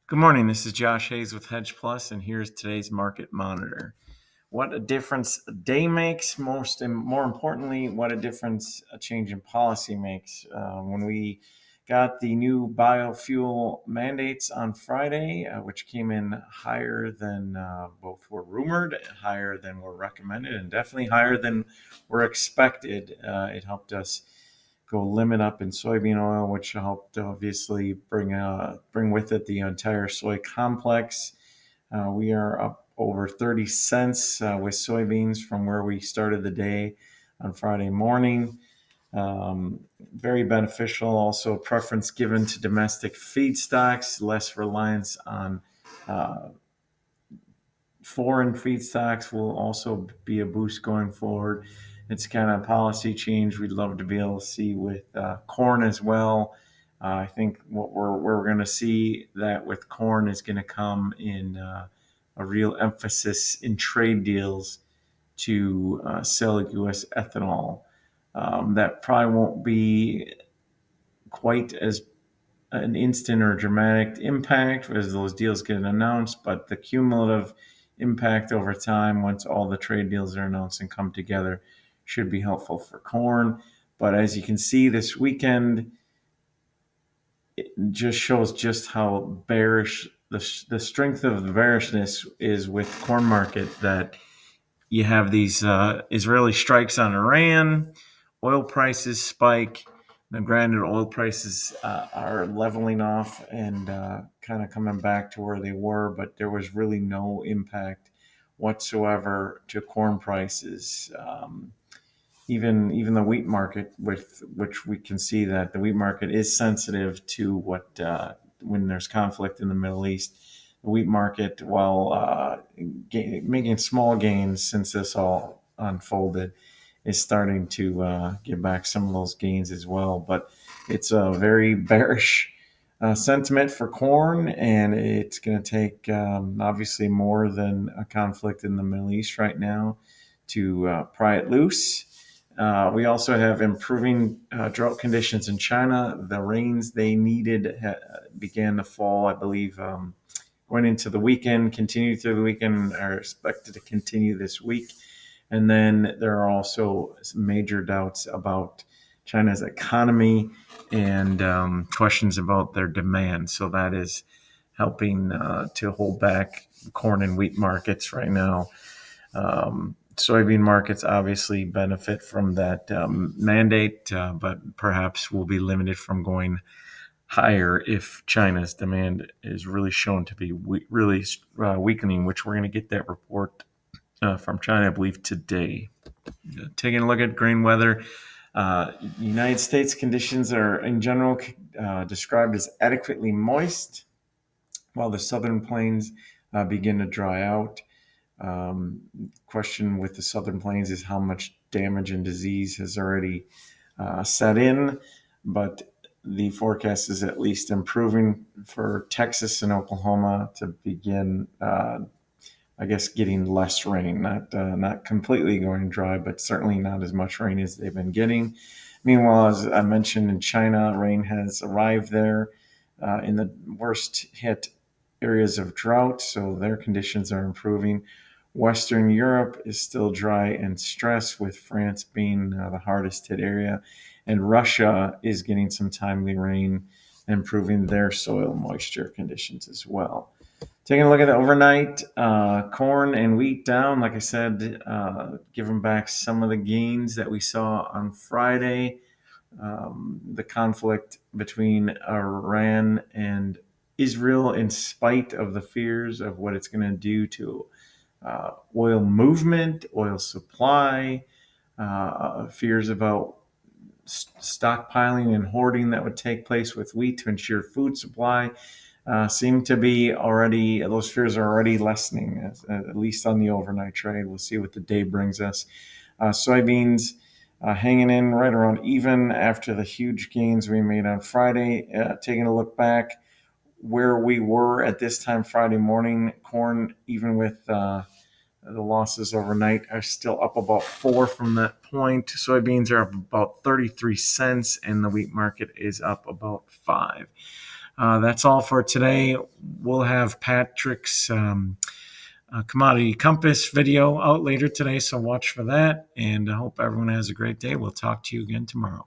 Good morning. This is Josh Hayes with Hedge Plus, and here's today's market monitor. What a difference a day makes, most and more importantly, what a difference a change in policy makes. When we got the new biofuel mandates on Friday, which came in higher than both were rumored, higher than were recommended, and definitely higher than were expected, it helped us go limit up in soybean oil, which helped obviously bring with it the entire soy complex. We are up over 30 cents with soybeans from where we started the day on Friday morning. Very beneficial. Also, preference given to domestic feedstocks, less reliance on uh, foreign feedstocks will also be a boost going forward. It's kind of a policy change we'd love to be able to see with corn as well. I think we're going to see that with corn is going to come in a real emphasis in trade deals to sell U.S. ethanol. That probably won't be quite as an instant or dramatic impact as those deals get announced, but the cumulative impact over time, once all the trade deals are announced and come together, should be helpful for corn. But as you can see this weekend, it just shows just how bearish the strength of the bearishness is with corn market, that you have these Israeli strikes on Iran, oil prices spike. Now, granted, oil prices are leveling off and kind of coming back to where they were, but there was really no impact whatsoever to corn prices. Even the wheat market, with which we can see that the wheat market is sensitive to what when there's conflict in the Middle East. The wheat market, while making small gains since this all unfolded, is starting to get back some of those gains as well. But it's a very bearish sentiment for corn, and it's going to take obviously more than a conflict in the Middle East right now to pry it loose. We also have improving drought conditions in China. The rains they needed began to fall, I believe, going into the weekend, continued through the weekend, are expected to continue this week. And then there are also some major doubts about China's economy and questions about their demand. So that is helping to hold back corn and wheat markets right now. Soybean markets obviously benefit from that mandate, but perhaps will be limited from going higher if China's demand is really shown to be really weakening, which we're going to get that report from China, I believe, today. Taking a look at grain weather, United States conditions are in general described as adequately moist, while the southern plains begin to dry out. Question with the southern plains is how much damage and disease has already set in, but the forecast is at least improving for Texas and Oklahoma to begin, I guess, getting less rain. Not completely going dry, but certainly not as much rain as they've been getting. Meanwhile, as I mentioned, in China, rain has arrived there in the worst hit areas of drought, so their conditions are improving. Western Europe is still dry and stressed, with France being the hardest hit area, and Russia is getting some timely rain, improving their soil moisture conditions as well. Taking a look at the overnight, corn and wheat down. Like I said, giving back some of the gains that we saw on Friday. The conflict between Iran and Israel, in spite of the fears of what it's going to do to oil movement, oil supply, fears about stockpiling and hoarding that would take place with wheat to ensure food supply, seem to be already, those fears are already lessening, at least on the overnight trade. We'll see what the day brings us. Soybeans hanging in right around even after the huge gains we made on Friday. Taking a look back where we were at this time Friday morning, corn, even with the losses overnight, are still up about 4 from that point. Soybeans are up about 33 cents, and the wheat market is up about 5. That's all for today. We'll have Patrick's Commodity Compass video out later today, so watch for that. And I hope everyone has a great day. We'll talk to you again tomorrow.